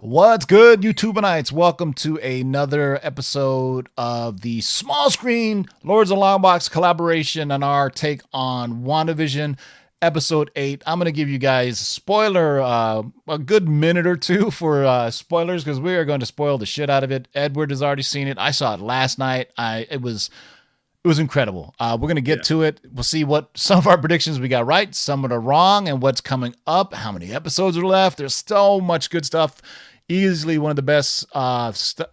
What's good, YouTubeites? Welcome to another episode of the small screen Lords of Longbox collaboration on our take on WandaVision episode 8. I'm going to give you guys spoiler a good minute or two for spoilers because we are going to spoil the shit out of it. Edward has already seen it. I saw it last night. It was incredible. We're going to get to it. We'll see what some of our predictions we got right, some of them are wrong, and what's coming up, how many episodes are left. There's so much good stuff. Easily one of the best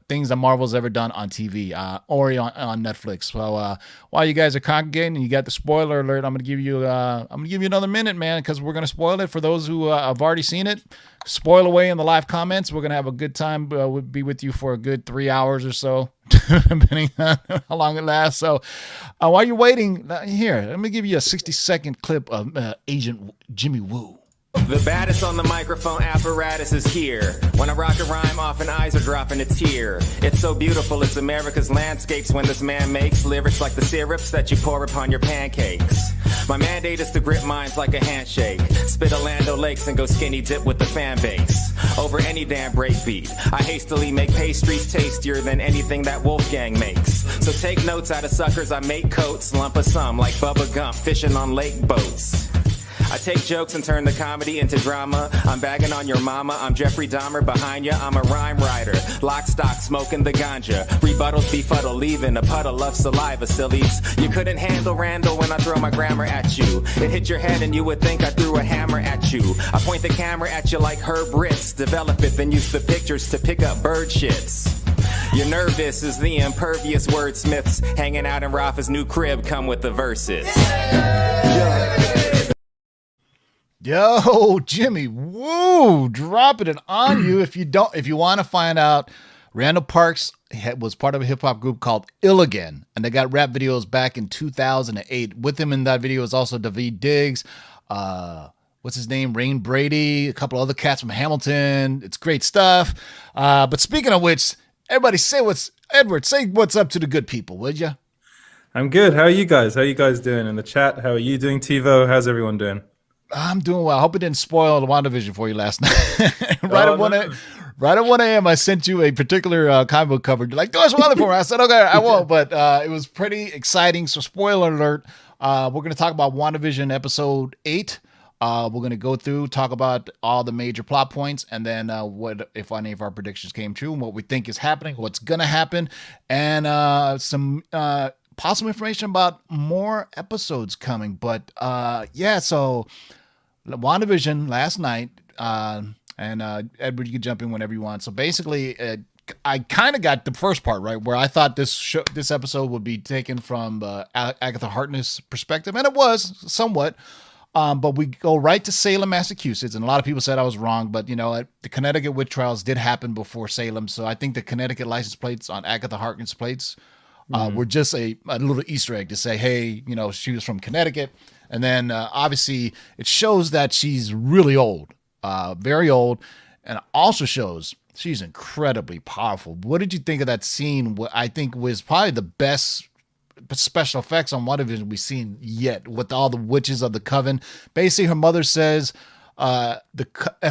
things that Marvel's ever done on TV or on Netflix. So while you guys are congregating and you got the spoiler alert, I'm gonna give you another minute, man, because we're gonna spoil it for those who have already seen it. Spoil away in the live comments. We're gonna have a good time. We'll be with you for a good 3 hours or so, depending on how long it lasts. So while you're waiting, here, let me give you a 60-second clip of Agent Jimmy Woo. The baddest on the microphone apparatus is here. When I rock a rhyme, often eyes are dropping a tear. It's so beautiful, it's America's landscapes when this man makes lyrics like the syrups that you pour upon your pancakes. My mandate is to grip minds like a handshake. Spit Orlando Lakes and go skinny dip with the fan base. Over any damn breakbeat, I hastily make pastries tastier than anything that Wolfgang makes. So take notes out of suckers, I make coats, lump of some like Bubba Gump, fishing on lake boats. I take jokes and turn the comedy into drama. I'm bagging on your mama, I'm Jeffrey Dahmer behind ya. I'm a rhyme writer, lock stock, smoking the ganja. Rebuttals befuddle, leaving a puddle of saliva, sillies. You couldn't handle Randall when I throw my grammar at you. It hit your head and you would think I threw a hammer at you. I point the camera at you like Herb Ritz. Develop it, then use the pictures to pick up bird shits. You're nervous as the impervious wordsmiths hanging out in Rafa's new crib come with the verses. Yo, Jimmy, woo, dropping it on you. If you want to find out, Randall Parks was part of a hip hop group called Ill Again, and they got rap videos back in 2008. With him in that video is also David Diggs, what's his name, Rain Brady, a couple other cats from Hamilton. It's great stuff. But speaking of which, everybody say what's up to the good people, would you? I'm good. How are you guys? How are you guys doing in the chat? How are you doing, TiVo? How's everyone doing? I'm doing well. I hope it didn't spoil the WandaVision for you last night. Right at 1 a.m., I sent you a particular comic book cover. You're like, do us Wanda for me. I said, okay, I won't. But it was pretty exciting. So spoiler alert, we're going to talk about WandaVision episode 8. We're going to go through, talk about all the major plot points, and then what if any of our predictions came true, and what we think is happening, what's going to happen, and some possible information about more episodes coming. But yeah, so WandaVision last night, and Edward, you can jump in whenever you want. So basically, I kind of got the first part right, where I thought this episode would be taken from Agatha Harkness' perspective, and it was somewhat. But we go right to Salem, Massachusetts, and a lot of people said I was wrong, but you know, the Connecticut witch trials did happen before Salem, so I think the Connecticut license plates on Agatha Harkness plates were just a little Easter egg to say, hey, you know, she was from Connecticut. And then obviously it shows that she's really old, very old, and also shows she's incredibly powerful. What did you think of that scene? What I think was probably the best special effects on WandaVision we've seen yet, with all the witches of the coven. Basically, her mother says, at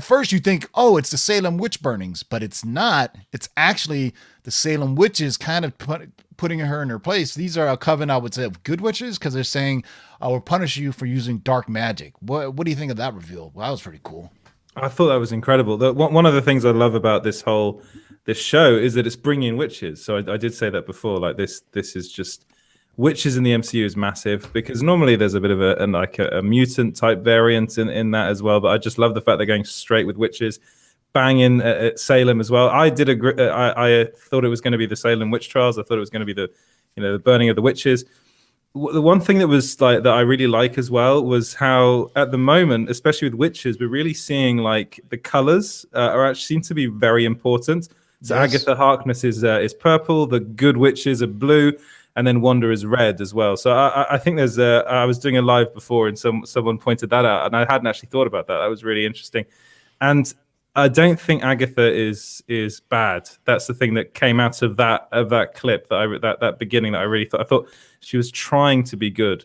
first you think, oh, it's the Salem witch burnings, but it's not. It's actually the Salem witches kind of putting her in her place. These are a coven, I would say, of good witches, because they're saying, we'll punish you for using dark magic. What do you think of that reveal? Well, that was pretty cool. I thought that was incredible. One of the things I love about this show is that it's bringing in witches. So I did say that before. Like this is just witches in the MCU is massive, because normally there's a bit of a mutant type variant in that as well. But I just love the fact they're going straight with witches. Bang in at Salem as well. I did agree. I thought it was going to be the Salem witch trials. I thought it was going to be the burning of the witches. The one thing that I really like as well was how at the moment, especially with witches, we're really seeing like the colors are actually seem to be very important. So yes. Agatha Harkness is purple. The good witches are blue. And then Wanda is red as well. So I think there's I was doing a live before and someone pointed that out, and I hadn't actually thought about that. That was really interesting. And I don't think Agatha is bad. That's the thing that came out of that clip, that beginning, that I thought she was trying to be good.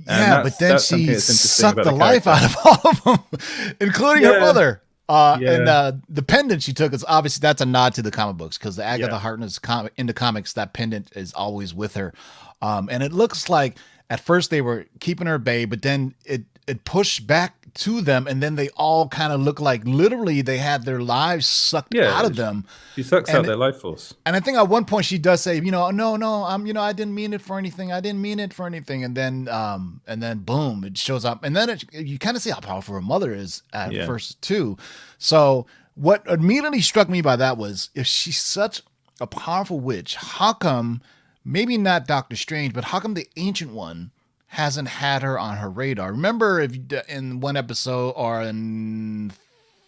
Yeah, but then she sucked the life out of all of them, including her mother. And the pendant she took is obviously that's a nod to the comic books because the Agatha Harkness in the comics, that pendant is always with her. And it looks like at first they were keeping her at bay, but then it pushed back to them, and then they all kind of look like literally they had their lives sucked out of them. She sucks out their life force. And I think at one point she does say, no, I didn't mean it for anything. I didn't mean it for anything. And then boom, it shows up. And then you kind of see how powerful her mother is at first too. So what immediately struck me by that was, if she's such a powerful witch, how come maybe not Doctor Strange, but how come the Ancient One hasn't had her on her radar? Remember in one episode or in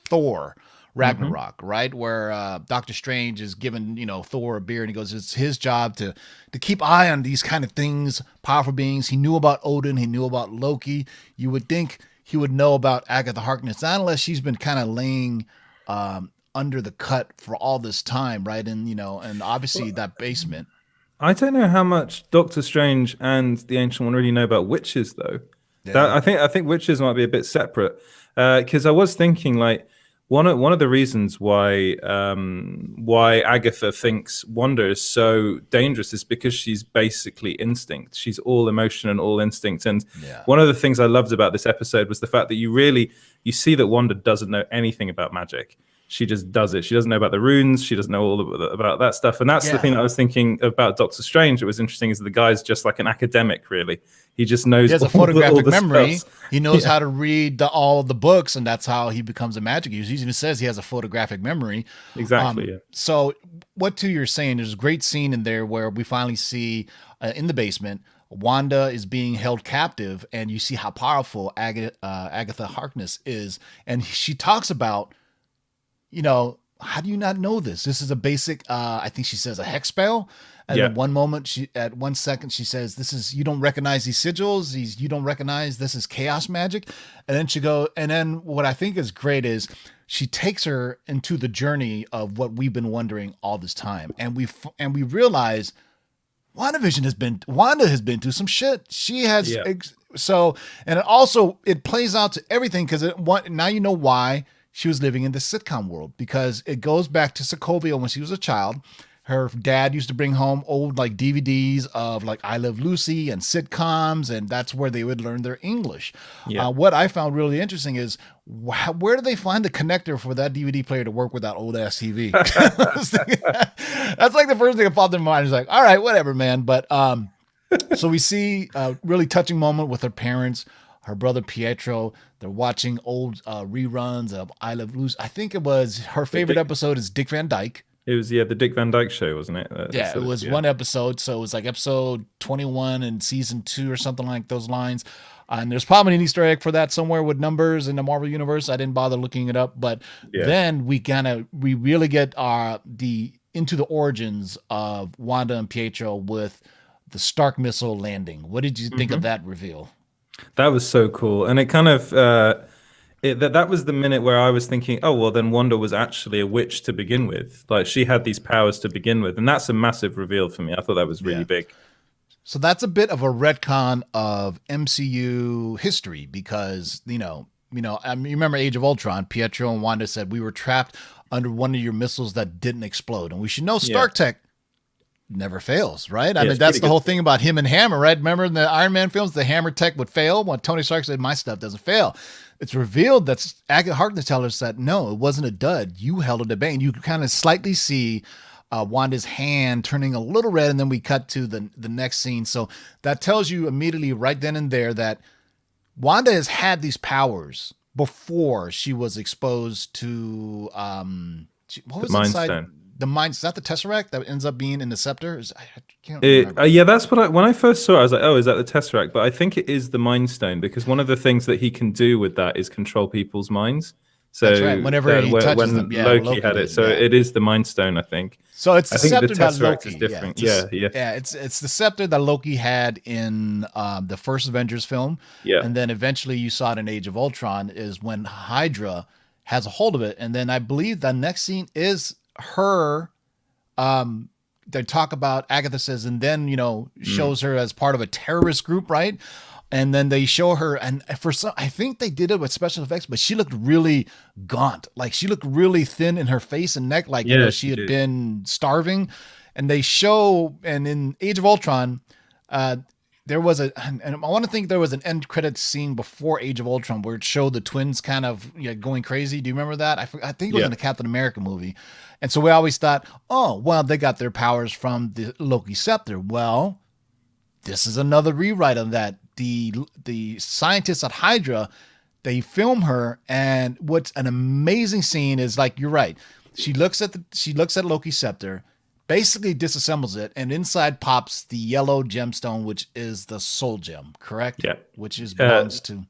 Thor Ragnarok, right? Where Doctor Strange is giving, Thor a beer and he goes, it's his job to keep eye on these kind of things, powerful beings. He knew about Odin. He knew about Loki. You would think he would know about Agatha Harkness, not unless she's been kind of laying under the cut for all this time, right? And, and obviously that basement. I don't know how much Doctor Strange and the Ancient One really know about witches, though. Yeah. I think witches might be a bit separate, because I was thinking like one of the reasons why Agatha thinks Wanda is so dangerous is because she's basically instinct. She's all emotion and all instinct. And one of the things I loved about this episode was the fact that you see that Wanda doesn't know anything about magic. She just does it. She doesn't know about the runes. She doesn't know all about that stuff. And that's the thing that I was thinking about Doctor Strange. It was interesting is that the guy's just like an academic, really. He just knows. He has a photographic memory. Spells. He knows how to read all the books, and that's how he becomes a magic user. He even says he has a photographic memory. Exactly. So what you're saying, there's a great scene in there where we finally see in the basement, Wanda is being held captive, and you see how powerful Agatha Harkness is. And she talks about, how do you not know this? This is a basic, I think she says a hex spell. And at one moment, at 1 second, she says, you don't recognize these sigils. You don't recognize this is chaos magic. And then what I think is great is she takes her into the journey of what we've been wondering all this time. And we realize Wanda has been through some shit. She has. And it plays out to everything because now you know why she was living in the sitcom world, because it goes back to Sokovia when she was a child. Her dad used to bring home old DVDs of I Love Lucy and sitcoms, and that's where they would learn their English. What I found really interesting is where do they find the connector for that DVD player to work with that old ass TV? That's the first thing that popped in my mind. Is all right, whatever, man. But so we see a really touching moment with her parents. Her brother Pietro, they're watching old reruns of I Love Lucy. I think it was her favorite episode is Dick Van Dyke. It was the Dick Van Dyke Show, wasn't it? It was one episode, so it was episode 21 in season 2 or something like those lines. And there's probably an Easter egg for that somewhere with numbers in the Marvel universe. I didn't bother looking it up, but then we really get into the origins of Wanda and Pietro with the Stark missile landing. What did you think of that reveal? That was so cool. And it kind of, that was the minute where I was thinking, oh, well, then Wanda was actually a witch to begin with. She had these powers to begin with. And that's a massive reveal for me. I thought that was really big. So that's a bit of a retcon of MCU history because, you remember Age of Ultron, Pietro and Wanda said, we were trapped under one of your missiles that didn't explode. And we should know Stark Tech never fails, right? I mean, that's the whole thing about him and Hammer, right? Remember in the Iron Man films, the Hammer tech would fail when Tony Stark said, my stuff doesn't fail. It's revealed that Agatha Harkness tells us that, no, it wasn't a dud. You held it at bay. And you kind of slightly see Wanda's hand turning a little red, and then we cut to the next scene. So that tells you immediately right then and there that Wanda has had these powers before she was exposed to, what was inside? The mind, is that the Tesseract that ends up being in the Scepter? I can't remember. That's what when I first saw it, I was like, oh, is that the Tesseract? But I think it is the Mind Stone, because one of the things that he can do with that is control people's minds. So that's right. Whenever he touches them, Loki had it. So it is the Mind Stone, I think. So it's the scepter the that Loki is different. Yeah, it's the scepter that Loki had in the first Avengers film. Yeah. And then eventually you saw it in Age of Ultron is when Hydra has a hold of it. And then I believe the next scene is her. They talk about, Agatha says, and then shows her as part of a terrorist group, right? And then they show her, and for some, I think they did it with special effects, but she looked really gaunt. Like she looked really thin in her face and neck, like she had been starving. And they show, and in Age of Ultron, there was and I want to think there was an end credits scene before Age of Ultron where it showed the twins kind of going crazy. Do you remember that? I think it was in the Captain America movie. And so we always thought, oh, well, they got their powers from the Lokis Scepter. Well, this is another rewrite of that. The scientists at Hydra, they film her, and what's an amazing scene is, like, you're right. She looks at Lokis Scepter, basically disassembles it, and inside pops the yellow gemstone, which is the soul gem, correct? Yeah. Which belongs to...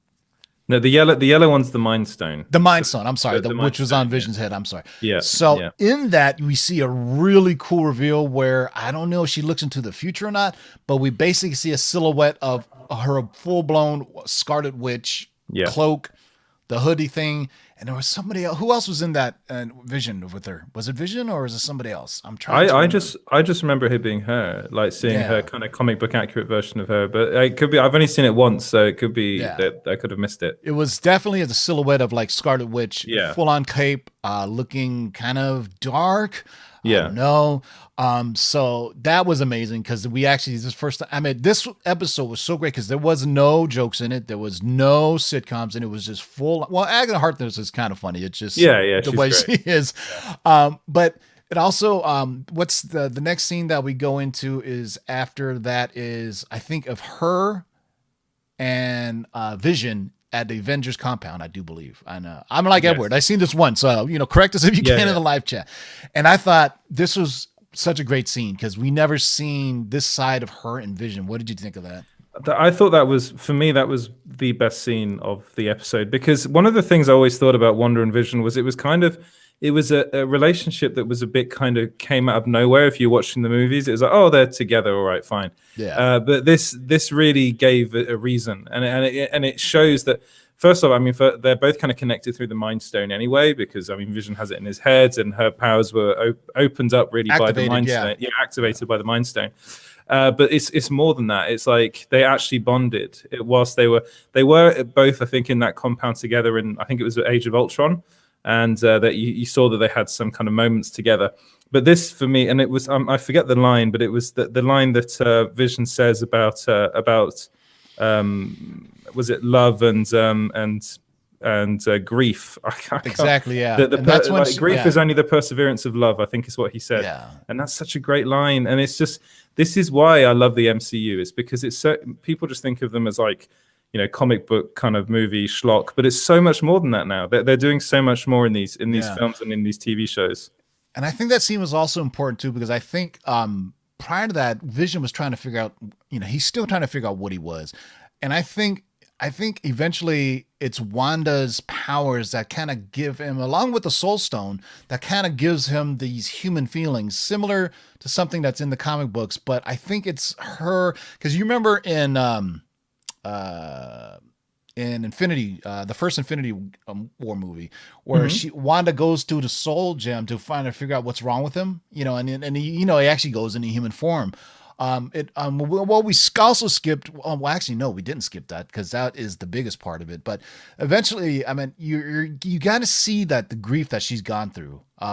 No, the yellow one's the Mind Stone. The Mind Stone, I'm sorry, which was on Vision's head, I'm sorry. Yeah. So in that, we see a really cool reveal where, I don't know if she looks into the future or not, but we basically see a silhouette of her full-blown Scarlet Witch cloak, the hoodie thing, and there was somebody else. Who else was in that Vision with her? Was it Vision or is it somebody else? I'm trying. I just remember her being her, like seeing her kind of comic book accurate version of her. But it could be I've only seen it once, so it could be that I could have missed it. It was definitely the silhouette of like Scarlet Witch, full on cape, looking kind of dark. No. So that was amazing because we actually this episode was so great because there was no jokes in it. There was no sitcoms, and it was just full. Well, Agatha Harkness is kind of funny. It's just the way she is. But it also, what's the next scene that we go into is after that is, I think, of her and Vision at the Avengers compound, I do believe. I know. I'm like Edward. I seen this once. So, correct us if you can in the live chat. And I thought this was such a great scene because we never seen this side of her and Vision. What did you think of that? I thought that was the best scene of the episode, because one of the things I always thought about Wanda and Vision was it was a relationship that was a bit kind of came out of nowhere. If you're watching the movies, it was like, oh, they're together, all right, fine. Yeah. But this really gave a reason, and it shows that, first of all, they're both kind of connected through the Mind Stone anyway, because Vision has it in his head, and her powers were opened up really by the Mind Stone, activated by the Mind Stone. But it's more than that. It's like they actually bonded whilst they were both, I think, in that compound together, and I think it was the Age of Ultron. And that you saw that they had some kind of moments together. But this, for me, and it was, I forget the line, but it was the line that Vision says about was it love and grief? Exactly, yeah. That's when grief is only the perseverance of love, I think is what he said. Yeah. And that's such a great line. And it's just, this is why I love the MCU. It's because it's so, people just think of them as like, comic book kind of movie schlock, but it's so much more than that now. They're doing so much more in these films and in these TV shows. And I think that scene was also important too, because I think prior to that, Vision was trying to figure out, he's still trying to figure out what he was. And I think eventually it's Wanda's powers that kind of give him, along with the Soul Stone, that kind of gives him these human feelings, similar to something that's in the comic books. But I think it's her, because you remember in Infinity, the first Infinity War movie, where Wanda goes to the Soul Gem to figure out what's wrong with him, and he, he actually goes into human form. We also skipped. Well, actually, no, we didn't skip that because that is the biggest part of it. But eventually, you got to see that the grief that she's gone through. Like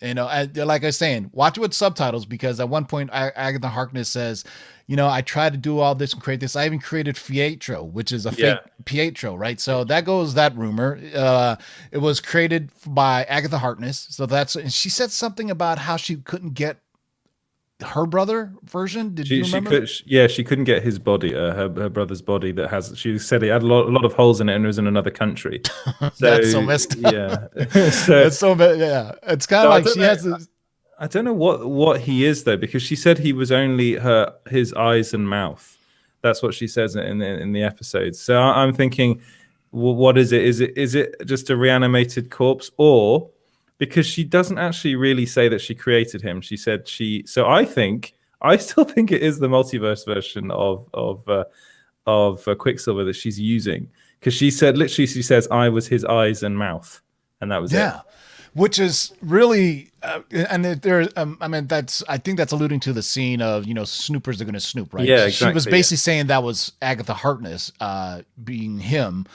I was saying, watch it with subtitles, because at one point, Agatha Harkness says, I tried to do all this and create this. I even created Pietro, which is a fake Pietro, right? So that goes that rumor. It was created by Agatha Harkness. So and she said something about how she couldn't get her brother version. Did you remember? She couldn't get his body, her brother's body that has. She said it had a lot of holes in it and it was in another country. So, that's so messed up. Yeah, it's so it's kind of like she has this. I don't know what he is though, because she said he was only his eyes and mouth. That's what she says in the episode. So I'm thinking, well, what is it? Is it just a reanimated corpse, or because she doesn't actually really say that she created him? She said So I still think it is the multiverse version of Quicksilver that she's using, because she says I was his eyes and mouth, and that was it. Which is really, And there, I mean, I think that's alluding to the scene of, snoopers are going to snoop, right? Yeah, She was exactly, basically saying that was Agatha Harkness, being him.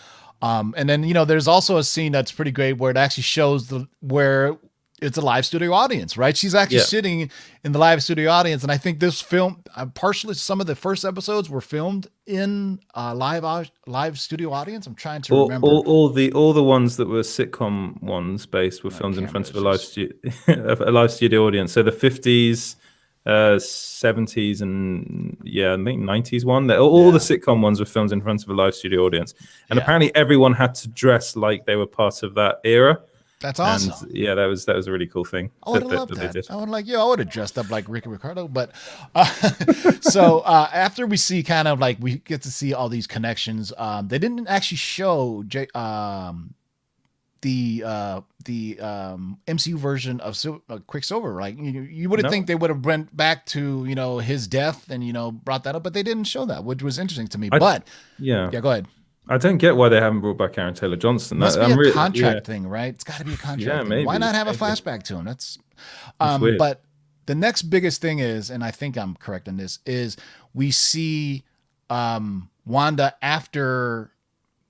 And then, there's also a scene that's pretty great where it actually shows where it's a live studio audience, right? She's actually sitting in the live studio audience. And I think this film, partially some of the first episodes were filmed in live studio audience. I'm trying to remember. All the ones that were sitcom ones based were filmed in front of a live studio audience. So the 50s, 70s, and I think 90s one. All the sitcom ones were filmed in front of a live studio audience. And apparently everyone had to dress like they were part of that era. That's awesome. And that was a really cool thing. I would have loved that. I would have dressed up like Ricky Ricardo. But so after we see we get to see all these connections, they didn't actually show the MCU version of Quicksilver. Like you would think they would have went back to his death and brought that up, but they didn't show that, which was interesting to me. Go ahead. I don't get why they haven't brought back Aaron Taylor Johnson. Must be a contract thing, right? It's got to be a contract. Yeah, thing. maybe. Why not have a flashback to him? That's weird. But the next biggest thing is, and I think I'm correct in this, is we see Wanda after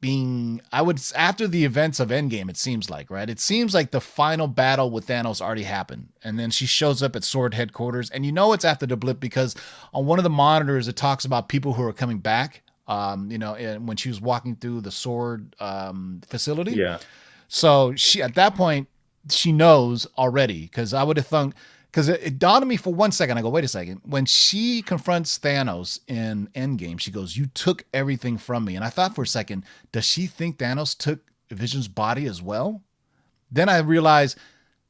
the events of Endgame. It seems like, right? It seems like the final battle with Thanos already happened, and then she shows up at Sword headquarters, and it's after the blip because on one of the monitors it talks about people who are coming back. And when she was walking through the Sword facility. Yeah. So at that point, she knows already, because I would have thought, because it dawned on me for 1 second. I go, wait a second. When she confronts Thanos in Endgame, she goes, "You took everything from me." And I thought for a second, does she think Thanos took Vision's body as well? Then I realized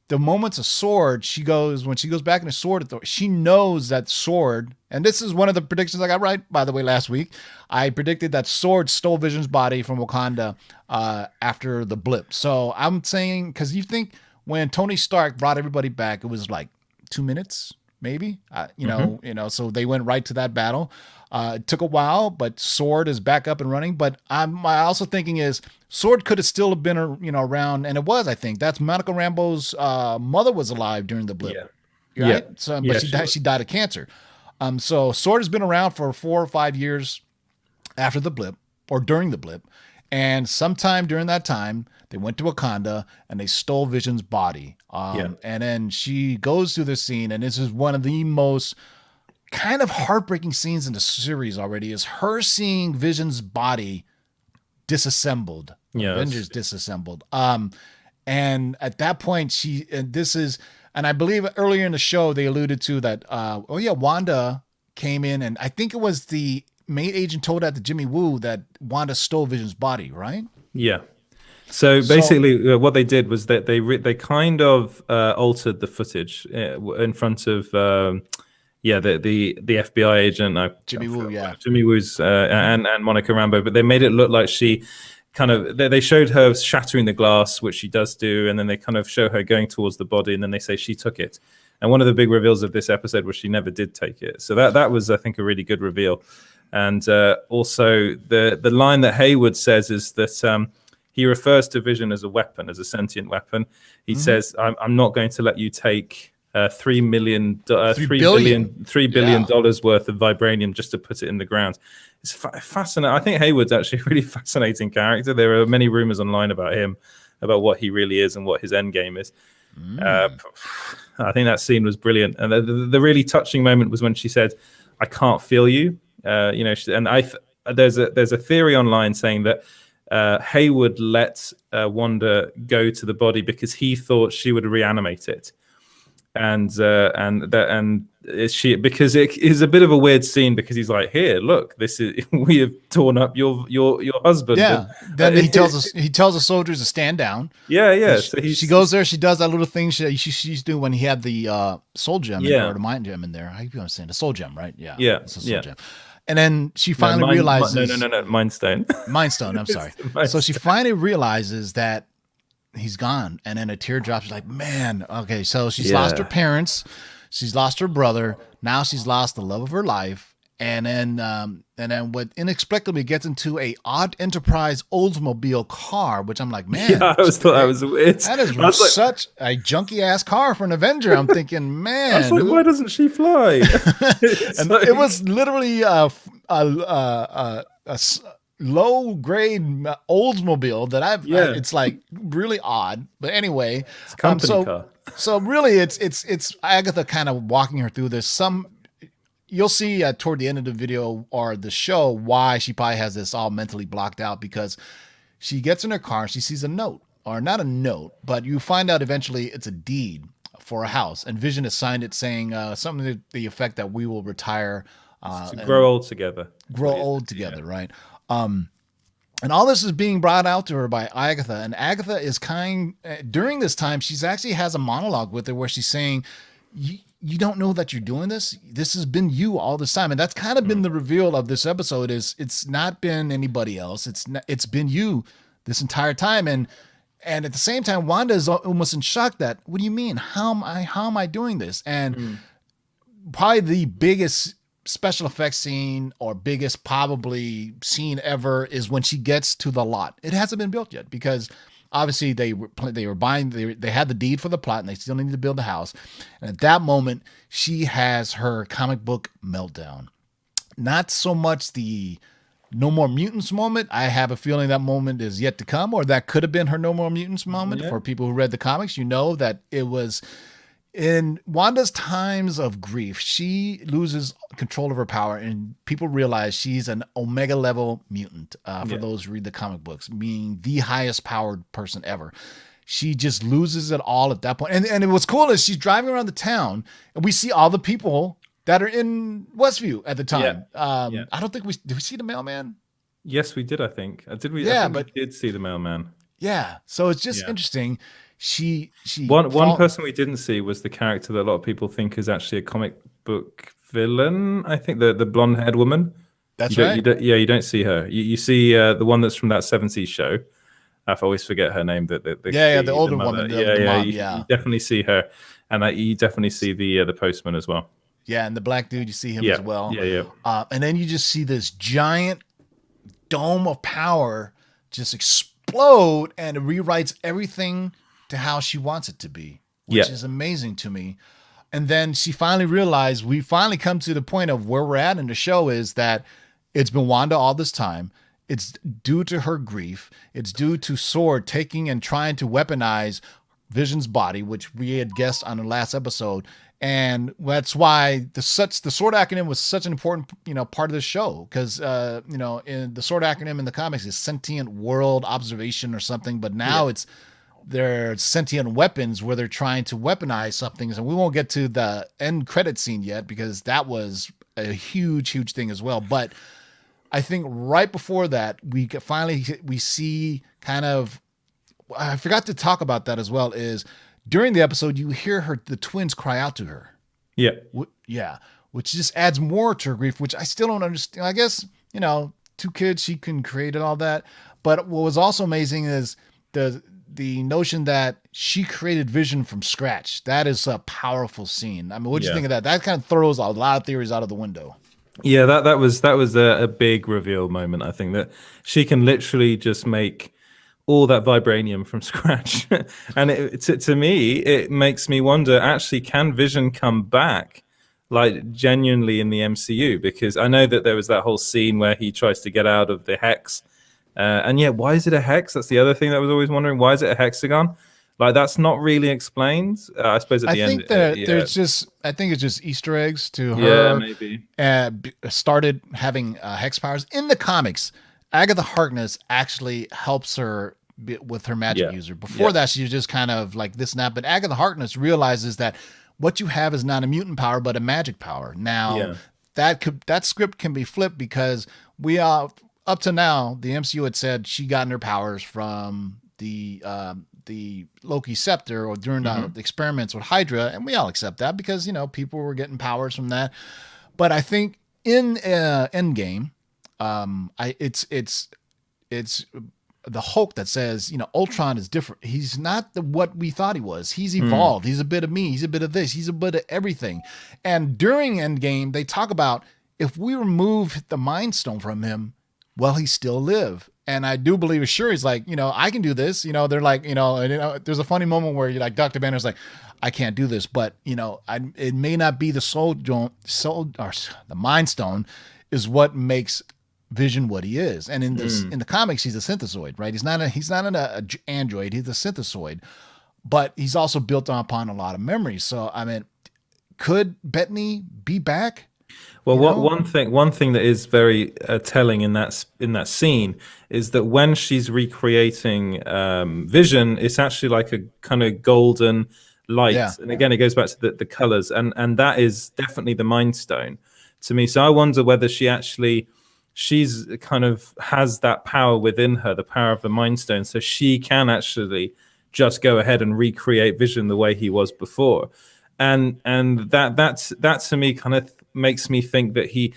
the moments of Sword, when she goes back into Sword Authority, she knows that Sword, and this is one of the predictions I got right, by the way, last week. I predicted that Sword stole Vision's body from Wakanda after the blip. So I'm saying, because you think when Tony Stark brought everybody back, it was like 2 minutes, maybe, so they went right to that battle. It took a while, but Sword is back up and running. But my also thinking is Sword could have still been, around, and it was. I think that's Monica Rambeau's mother was alive during the blip, right? Yeah. So, but she died of cancer. So Sword has been around for 4 or 5 years after the blip or during the blip, and sometime during that time they went to Wakanda and they stole Vision's body. And then she goes through this scene, and this is one of the most kind of heartbreaking scenes in the series already, is her seeing Vision's body disassembled. Avengers disassembled. And at that point, and I believe earlier in the show they alluded to that. Wanda came in, and I think it was the main agent told that to Jimmy Woo that Wanda stole Vision's body, right? Yeah. So basically, what they did was that they kind of altered the footage in front of. The FBI agent, Jimmy Woo, Jimmy Woo's and Monica Rambeau, but they made it look like she they showed her shattering the glass, which she does do, and then they kind of show her going towards the body, and then they say she took it. And one of the big reveals of this episode was she never did take it. So that was, I think, a really good reveal. And also the line that Hayward says is that he refers to Vision as a weapon, as a sentient weapon. He says, "I'm not going to let you take." $3 billion worth of vibranium just to put it in the ground. It's fascinating. I think Hayward's actually a really fascinating character. There are many rumors online about him, about what he really is and what his end game is. I think that scene was brilliant. And the really touching moment was when she said, "I can't feel you." There's a theory online saying that Hayward let Wanda go to the body because he thought she would reanimate it. Because it is a bit of a weird scene, because he's like, "Here, look, we have torn up your husband." Yeah. Then he tells the soldiers to stand down. Yeah. So she goes there. She does that little thing she's doing when he had the soul gem or the mind gem in there. How you understand the soul gem, right? Yeah. It's a soul gem. And then she finally realizes. No, Mind Stone. Mind Stone. I'm sorry. So she finally realizes that he's gone, and then a tear drops. She's like, man, okay, so she's lost her parents, she's lost her brother, now she's lost the love of her life, And then what inexplicably gets into a odd Enterprise Oldsmobile car, which I'm like, man, Yeah, I always thought that was weird. that is I was like, such a junky ass car for an Avenger. I'm thinking, man, I was like, why doesn't she fly? and it was literally a low grade Oldsmobile that it's like really odd. But anyway, It's a company car. So really, it's Agatha kind of walking her through this. You'll see toward the end of the video or the show why she probably has this all mentally blocked out, because she gets in her car, she sees a note, or not a note, but you find out eventually it's a deed for a house, and Vision has signed it saying something to the effect that we will retire, to grow old together. Right? And all this is being brought out to her by Agatha, and Agatha is during this time, she's actually has a monologue with her where she's saying, you don't know that you're doing this. This has been you all this time. And that's kind of been the reveal of this episode, is it's not been anybody else. It's been you this entire time. And at the same time, Wanda is almost in shock that, what do you mean? How am I doing this? And probably the biggest special effects scene, or biggest probably scene ever, is when she gets to the lot. It hasn't been built yet, because obviously they were buying, they had the deed for the plot, and they still need to build the house. And at that moment, she has her comic book meltdown. Not so much the No More Mutants moment. I have a feeling that moment is yet to come, or that could have been her No More Mutants moment. For people who read the comics, you know that it was in Wanda's times of grief. She loses control of her power, and people realize she's an Omega level mutant. For those who read the comic books, meaning the highest powered person ever. She just loses it all at that point. And what's cool is she's driving around the town, and we see all the people that are in Westview at the time. I don't think did we see the mailman? Yes, we did. I think did we? Yeah, we did see the mailman. Yeah, so it's just interesting. She one person we didn't see was the character that a lot of people think is actually a comic book villain. I think the blonde haired woman. That's right. You don't see her. You see the one that's from that 70s show. I always forget her name. The older woman. You definitely see her, and you definitely see the postman as well. Yeah, and the black dude, you see him as well. Yeah. And then you just see this giant dome of power just explode, and it rewrites everything to how she wants it to be, which is amazing to me. And then she finally realized, we finally come to the point of where we're at in the show, is that it's been Wanda all this time. It's due to her grief. It's due to SWORD taking and trying to weaponize Vision's body, which we had guessed on the last episode. And that's why the SWORD acronym was such an important, part of the show, because in the SWORD acronym in the comics is Sentient World Observation or something, but now they're sentient weapons, where they're trying to weaponize something. And we won't get to the end credit scene yet, because that was a huge thing as well. But I think right before that, we see kind of, I forgot to talk about that as well, is during the episode, you hear the twins cry out to her. Yeah. Which just adds more to her grief, which I still don't understand. I guess, 2 kids, she can create and all that. But what was also amazing is the notion that she created Vision from scratch. That is a powerful scene. I mean, what do you think of that? That kind of throws a lot of theories out of the window. Yeah, that was a big reveal moment. I think that she can literally just make all that vibranium from scratch. And to me, it makes me wonder, actually, can Vision come back, like, genuinely in the MCU? Because I know that there was that whole scene where he tries to get out of the hex. Why is it a hex? That's the other thing that I was always wondering. Why is it a hexagon? Like, that's not really explained. I suppose at the end. I think it's just Easter eggs to her. Yeah, maybe. Started having hex powers in the comics. Agatha Harkness actually helps her with her magic user. Before that, she was just kind of like this and that. But Agatha Harkness realizes that what you have is not a mutant power, but a magic power. Now, that script can be flipped, because we are, up to now, the MCU had said she got her powers from the Lokis Scepter, or during the experiments with Hydra, and we all accept that, because people were getting powers from that. But I think in Endgame, it's the Hulk that says, Ultron is different. He's not what we thought he was. He's evolved. He's a bit of me. He's a bit of this. He's a bit of everything. And during Endgame, they talk about, if we remove the Mind Stone from him, will he still live? And I do believe, sure, he's like, I can do this. They're like, and, there's a funny moment where you're like, Dr. Banner's like, I can't do this, but it may not be the soul or the Mind Stone is what makes Vision what he is. And in this, in the comics, he's a synthesoid, right? He's not an android. He's a synthesoid, but he's also built upon a lot of memories. So, I mean, could Bettany be back? Well, one thing that is very telling in that scene is that when she's recreating Vision, it's actually like a kind of golden light, and again, it goes back to the colors, and that is definitely the Mind Stone to me. So I wonder whether she's kind of has that power within her, the power of the Mind Stone, so she can actually just go ahead and recreate Vision the way he was before, and that to me kind of makes me think that he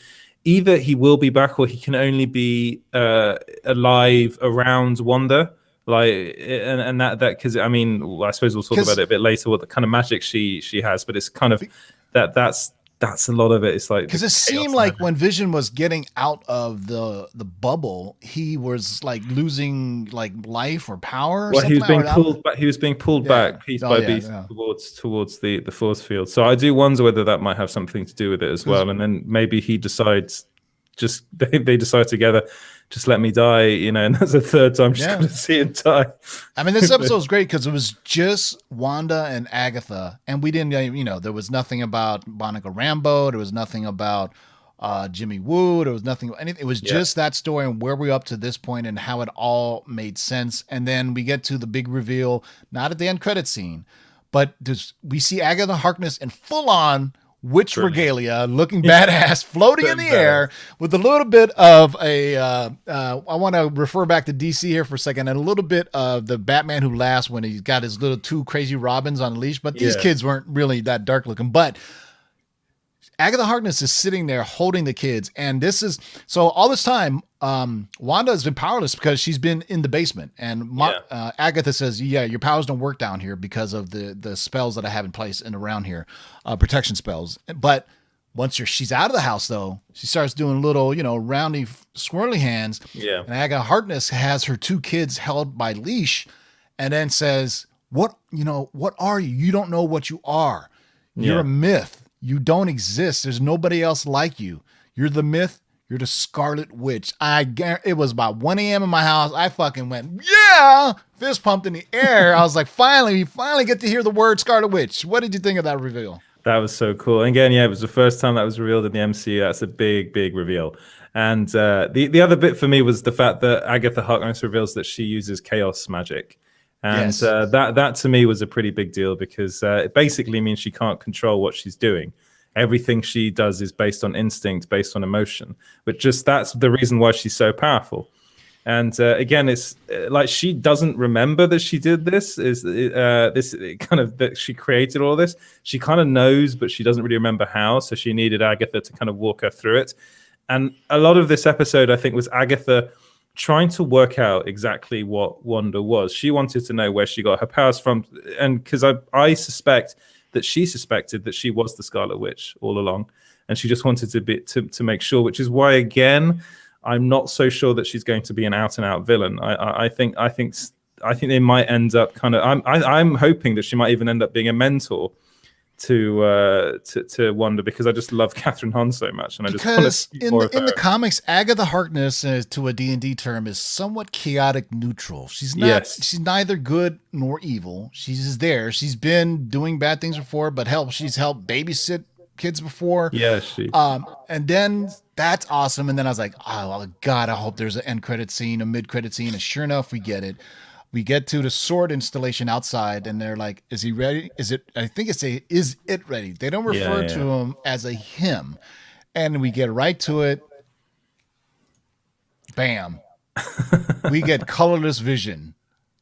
will be back or he can only be alive around Wanda, like, and that because I mean, I suppose we'll talk about it a bit later, what the kind of magic she has, but it's kind of that's a lot of it. It's like, because it seemed like when Vision was getting out of the bubble, he was like losing like life or power. Well, he was being pulled back. He was being pulled back piece by piece towards the force field. So I do wonder whether that might have something to do with it as well. And then maybe he decides, they decide together, just let me die, and that's the third time she's going to see him die. I mean, this episode was great because it was just Wanda and Agatha, and we didn't, there was nothing about Monica Rambeau, there was nothing about Jimmy Woo, there was nothing, anything. It was just that story and where we're up to this point and how it all made sense. And then we get to the big reveal, not at the end credit scene, but we see Agatha Harkness in full on witch regalia, looking badass, floating in the air with a little bit of I want to refer back to DC here for a second, and a little bit of the Batman Who Laughs when he's got his little two crazy Robins on a leash, but these kids weren't really that dark looking. But Agatha Harkness is sitting there holding the kids, and this is so all this time Wanda has been powerless because she's been in the basement, and Agatha says, your powers don't work down here because of the spells that I have in place and around here, protection spells. But once she's out of the house, though, she starts doing little, roundy, swirly hands. Yeah. And Agatha Harkness has her two kids held by leash, and then says, what are you? You don't know what you are. You're a myth. You don't exist. There's nobody else like you. You're the myth. You're the Scarlet Witch. It was about 1 a.m. in my house. I fucking went, fist pumped in the air. I was like, we finally get to hear the word Scarlet Witch. What did you think of that reveal? That was so cool. And again, it was the first time that was revealed in the MCU. That's a big, big reveal. And the other bit for me was the fact that Agatha Harkness reveals that she uses chaos magic. And that to me was a pretty big deal because it basically means she can't control what she's doing. Everything she does is based on instinct, based on emotion. But that's the reason why she's so powerful. And again, it's like she doesn't remember that she did this. That she created all this. She kind of knows, but she doesn't really remember how. So she needed Agatha to kind of walk her through it. And a lot of this episode, I think, was Agatha trying to work out exactly what Wanda was. She wanted to know where she got her powers from, and because I suspect that she suspected that she was the Scarlet Witch all along, and she just wanted to make sure. Which is why, again, I'm not so sure that she's going to be an out and out villain. I think they might end up kind of. I'm hoping that she might even end up being a mentor to Wanda, because I just love Catherine Hahn so much, and I just want to see more of her. In the comics, Agatha Harkness, to a D&D term, is somewhat chaotic neutral. She's not. She's neither good nor evil. She's just there. She's been doing bad things before, but she's helped babysit kids before. Yeah, she. And then that's awesome. And then I was like, oh God, I hope there's an end credit scene, a mid credit scene, and sure enough, we get it. We get to the sword installation outside, and they're like, "Is he ready? Is it?" I think it's "Is it ready?" They don't refer to him as a him, and we get right to it. Bam! We get colorless Vision,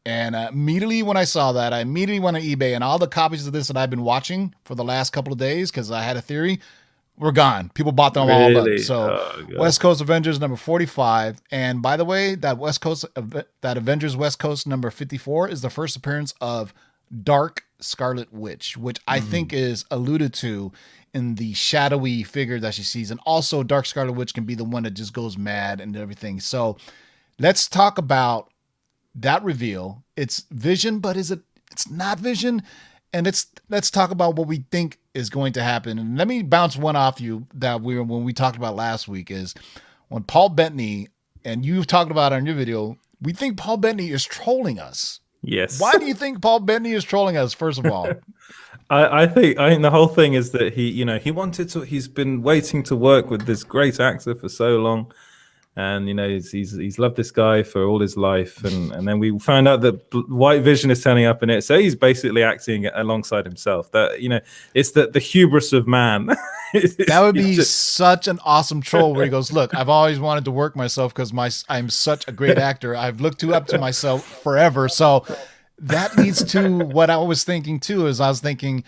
and immediately when I saw that, I immediately went on eBay, and all the copies of this that I've been watching for the last couple of days because I had a theory were gone. People bought them all up. So West Coast Avengers number 45. And by the way, that Avengers West Coast number 54 is the first appearance of Dark Scarlet Witch, which I think is alluded to in the shadowy figure that she sees. And also Dark Scarlet Witch can be the one that just goes mad and everything. So let's talk about that reveal. It's Vision, but it's not Vision. And let's talk about what we think is going to happen. And let me bounce one off you that when we talked about last week is when Paul Bettany, and you've talked about it in your video, we think Paul Bettany is trolling us. Yes. Why do you think Paul Bettany is trolling us, first of all? I think the whole thing is that he's been waiting to work with this great actor for so long, and he's loved this guy for all his life, and then we find out that White Vision is turning up in it, so he's basically acting alongside himself. That it's the hubris of man. That would be such an awesome troll where he goes, look, I've always wanted to work myself because I'm such a great actor. I've looked up to myself forever. So that leads to what I was thinking too, is I was thinking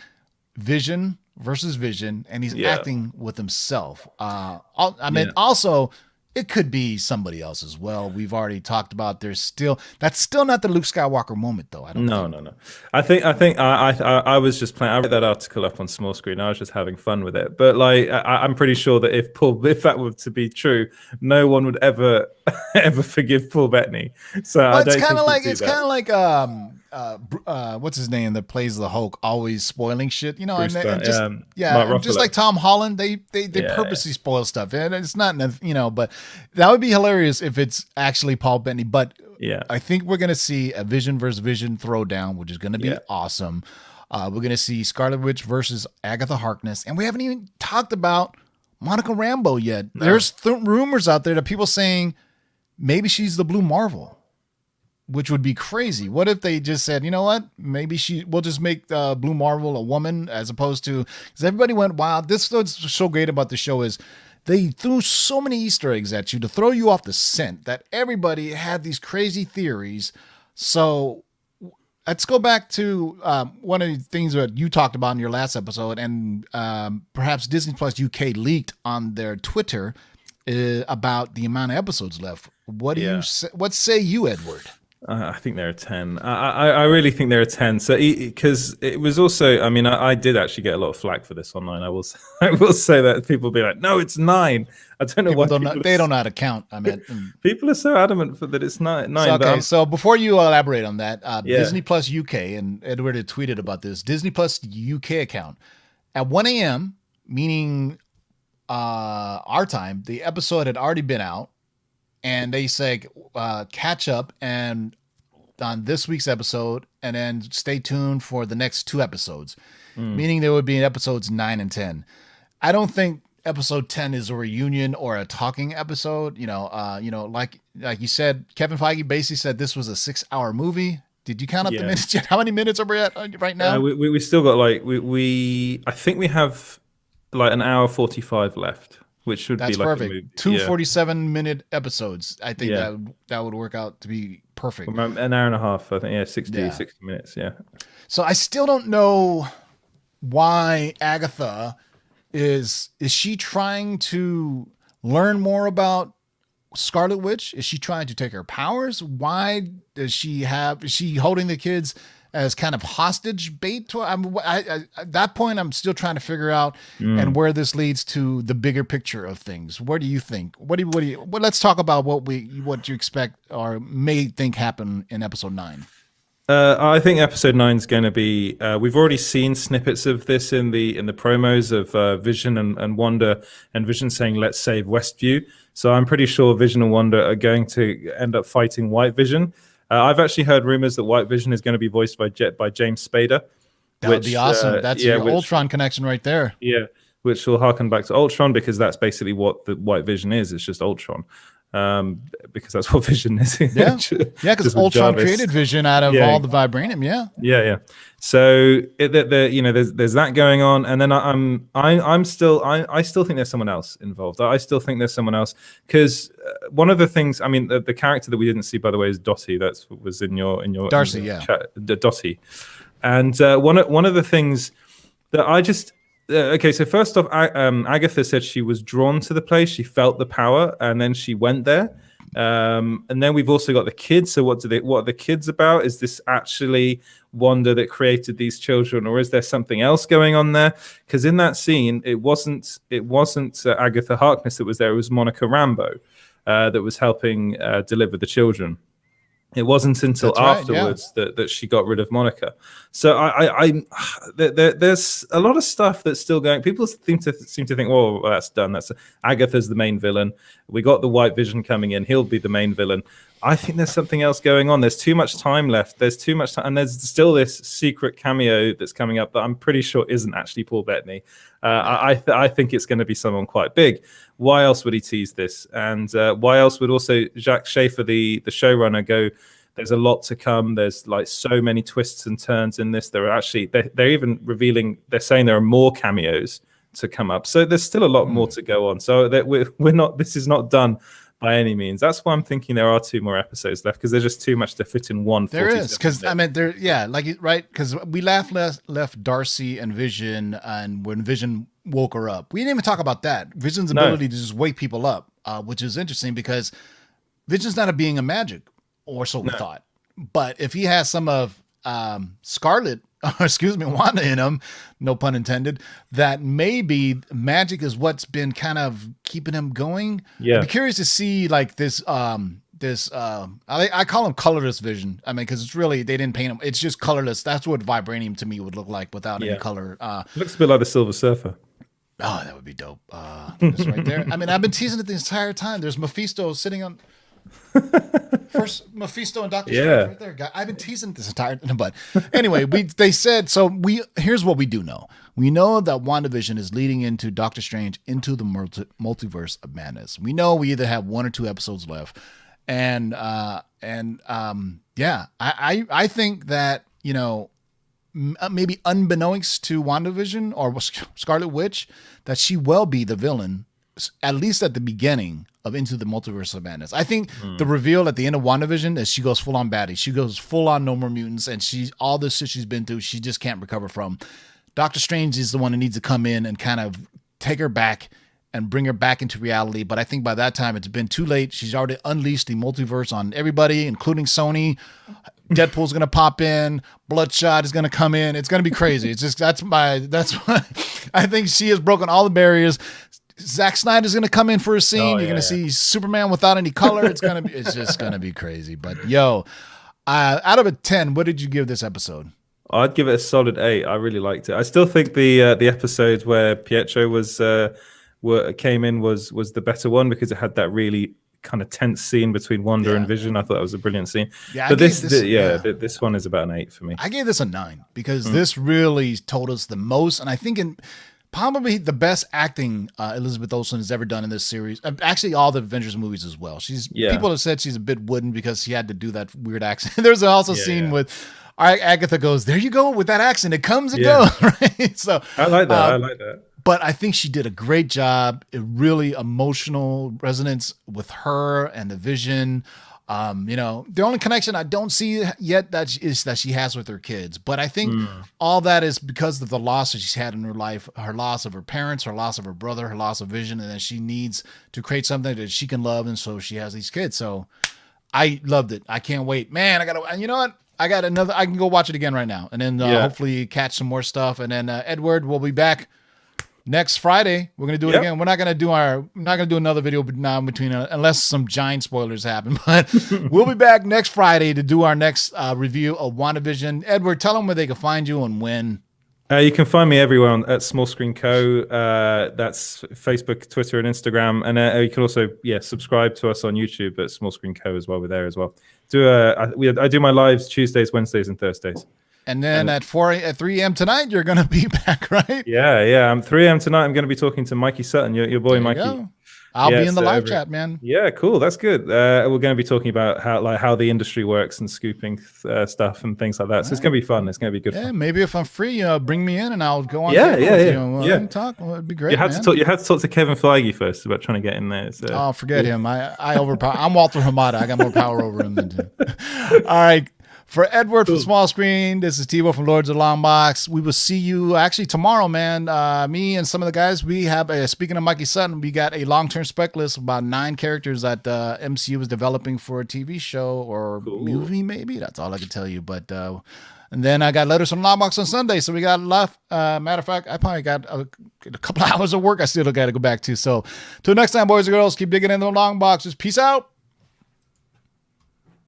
Vision versus Vision, and he's acting with himself. Also, it could be somebody else as well. We've already talked about that's still not the Luke Skywalker moment though. I don't know. No. I think I was just playing. I read that article up on small screen. I was just having fun with it. But I'm pretty sure that if that were to be true, no one would ever forgive Paul Bettany. So well, it's kind of like what's his name that plays the Hulk, always spoiling shit, just like Tom Holland, they purposely spoil stuff, and it's not, but that would be hilarious if it's actually Paul Bettany. But I think we're gonna see a Vision versus Vision throwdown, which is gonna be awesome. We're gonna see Scarlet Witch versus Agatha Harkness, and we haven't even talked about Monica Rambeau yet. No. There's rumors out there that people saying maybe she's the Blue Marvel, which would be crazy. What if they just said, you know what? Maybe we'll just make Blue Marvel a woman, as opposed to, because everybody went wild. This what's so great about the show is they threw so many Easter eggs at you to throw you off the scent that everybody had these crazy theories. So let's go back to one of the things that you talked about in your last episode, and perhaps Disney Plus UK leaked on their Twitter about the amount of episodes left. What say you, Edward? I think there are 10. I really think there are 10. So because it was also, I did actually get a lot of flack for this online. I will say that people be like, no, it's 9. I don't know why they don't know how to count. People are so adamant that it's 9. So before you elaborate on that, Disney Plus UK, and Edward had tweeted about this, Disney Plus UK account at 1 a.m., meaning our time, the episode had already been out. And they say catch up and on this week's episode, and then stay tuned for the next 2 episodes, meaning there would be episodes 9 and 10. I don't think episode 10 is a reunion or a talking episode. Like you said, Kevin Feige basically said this was a 6-hour movie. Did you count up the minutes yet? How many minutes are we at right now? We still got I think we have an hour 45 left. Which would That's be perfect. 2 47-minute episodes. I think that would work out to be perfect. An hour and a half, I think. 60 minutes. Yeah. So I still don't know why Agatha is she trying to learn more about Scarlet Witch? Is she trying to take her powers? Why is she holding the kids as kind of hostage bait? At that point, I'm still trying to figure out and where this leads to the bigger picture of things. What do you think? Let's talk about what you expect or may think happen in episode 9. I think episode 9 is going to be. We've already seen snippets of this in the promos of Vision and Wanda, and Vision saying, "Let's save Westview." So I'm pretty sure Vision and Wanda are going to end up fighting White Vision. I've actually heard rumors that White Vision is going to be voiced by James Spader. That would be awesome. That's your Ultron connection right there. Yeah, which will harken back to Ultron, because that's basically what the White Vision is. It's just Ultron, because that's what Vision is. Because Ultron created Vision out of all the vibranium. Yeah. So there's that going on, and then I still think there's someone else involved. I still think there's someone else, because one of the things, the character that we didn't see, by the way, is Dottie. That was in your Darcy, chat, Dottie, and one of the things that I just. Okay, so first off, Agatha said she was drawn to the place. She felt the power, and then she went there. And then we've also got the kids. So what are the kids about? Is this actually Wanda that created these children, or is there something else going on there? Because in that scene, it wasn't Agatha Harkness that was there. It was Monica Rambeau that was helping deliver the children. It wasn't until afterwards that she got rid of Monica. So there's a lot of stuff that's still going. People seem to think, well, that's done. Agatha's the main villain. We got the White Vision coming in. He'll be the main villain. I think there's something else going on. There's too much time left. There's too much time, and there's still this secret cameo that's coming up that I'm pretty sure isn't actually Paul Bettany. I think it's going to be someone quite big. Why else would he tease this? And why else would also Jacques Schaefer, the showrunner, go, there's a lot to come. There's like so many twists and turns in this. They're even revealing, they're saying there are more cameos to come up. So there's still a lot more to go on. So that we're not, this is not done by any means. That's why I'm thinking there are 2 more episodes left, because there's just too much to fit in one. There is, because I mean, right? Because we left Darcy and Vision, and when Vision woke her up, we didn't even talk about that. Vision's ability to just wake people up, which is interesting because Vision's not a being of magic, or so we thought. But if he has some of Scarlet, or excuse me, Wanda in him, no pun intended, that maybe magic is what's been kind of keeping him going. Yeah. I'd be curious to see like this, I call him colorless Vision. I mean, because it's really, they didn't paint him. It's just colorless. That's what Vibranium to me would look like without any color. Looks a bit like the Silver Surfer. Oh, that would be dope. It's right there. I mean, I've been teasing it the entire time. There's Mephisto sitting on... First Mephisto and Doctor Strange right there, guy. I've been teasing this entire time, but anyway, they said so. Here's what we do know. We know that WandaVision is leading into Doctor Strange into the multiverse of madness. We know we either have 1 or 2 episodes left, and I think that, you know, maybe unbeknownst to WandaVision or Scarlet Witch, that she will be the villain, at least at the beginning of Into the Multiverse of Madness. I think the reveal at the end of WandaVision is she goes full on baddie. She goes full on no more mutants, and all this shit she's been through, she just can't recover from. Doctor Strange is the one who needs to come in and kind of take her back and bring her back into reality. But I think by that time it's been too late. She's already unleashed the multiverse on everybody, including Sony. Deadpool's gonna pop in. Bloodshot is gonna come in. It's gonna be crazy. It's just that's what I think. She has broken all the barriers. Zack Snyder's going to come in for a scene. You're going to see Superman without any color. It's just going to be crazy. But out of a 10, what did you give this episode? I'd give it a solid 8. I really liked it. I still think the episode where Pietro came in was the better one, because it had that really kind of tense scene between Wanda and Vision. I thought that was a brilliant scene. Yeah, but this one is about an 8 for me. I gave this a 9 because this really told us the most, and I think probably the best acting Elizabeth Olsen has ever done in this series. Actually, all the Avengers movies as well. People have said she's a bit wooden because she had to do that weird accent. There's also a scene with Agatha goes, "There you go with that accent. It comes and goes." Right. So I like that. But I think she did a great job. A really emotional resonance with her and the Vision. The only connection I don't see yet that she has with her kids, but I think all that is because of the loss that she's had in her life, her loss of her parents, her loss of her brother, her loss of Vision, and then she needs to create something that she can love, and so she has these kids. So I loved it. I can't wait, man. You know what? I can go watch it again right now, and then hopefully catch some more stuff. And then Edward will be back next Friday. We're gonna do it again. We're not gonna do another video now between unless some giant spoilers happen. But we'll be back next Friday to do our next review of WandaVision. Edward, tell them where they can find you and when. You can find me everywhere at Small Screen Co. That's Facebook, Twitter, and Instagram. And you can also subscribe to us on YouTube at Small Screen Co. as well. We're there as well. I do my lives Tuesdays, Wednesdays, and Thursdays. And then at 3 a.m. tonight, you're going to be back, right? Yeah. I'm 3 a.m. tonight. I'm going to be talking to Mikey Sutton, your boy Mikey. I'll be in the live chat, man. Yeah, cool. That's good. We're going to be talking about how the industry works and scooping stuff and things like that. So it's going to be fun. It's going to be good fun. Maybe if I'm free, bring me in and I'll go on. Talk. Well, it'd be great. You had to talk to Kevin Feige first about trying to get in there. So. Oh, forget him. I overpower. I'm Walter Hamada. I got more power over him than him. All right. For Edward from Small Screen, this is Tivo from Lords of the Long Box. We will see you actually tomorrow, man. Me and some of the guys, we have, speaking of Mikey Sutton, we got a long-term spec list of about 9 characters that MCU is developing for a TV show or movie, maybe. That's all I can tell you. But and then I got letters from Long Box on Sunday, so we got left. Matter of fact, I probably got a couple of hours of work I still got to go back to. So till next time, boys and girls, keep digging in the long boxes. Peace out.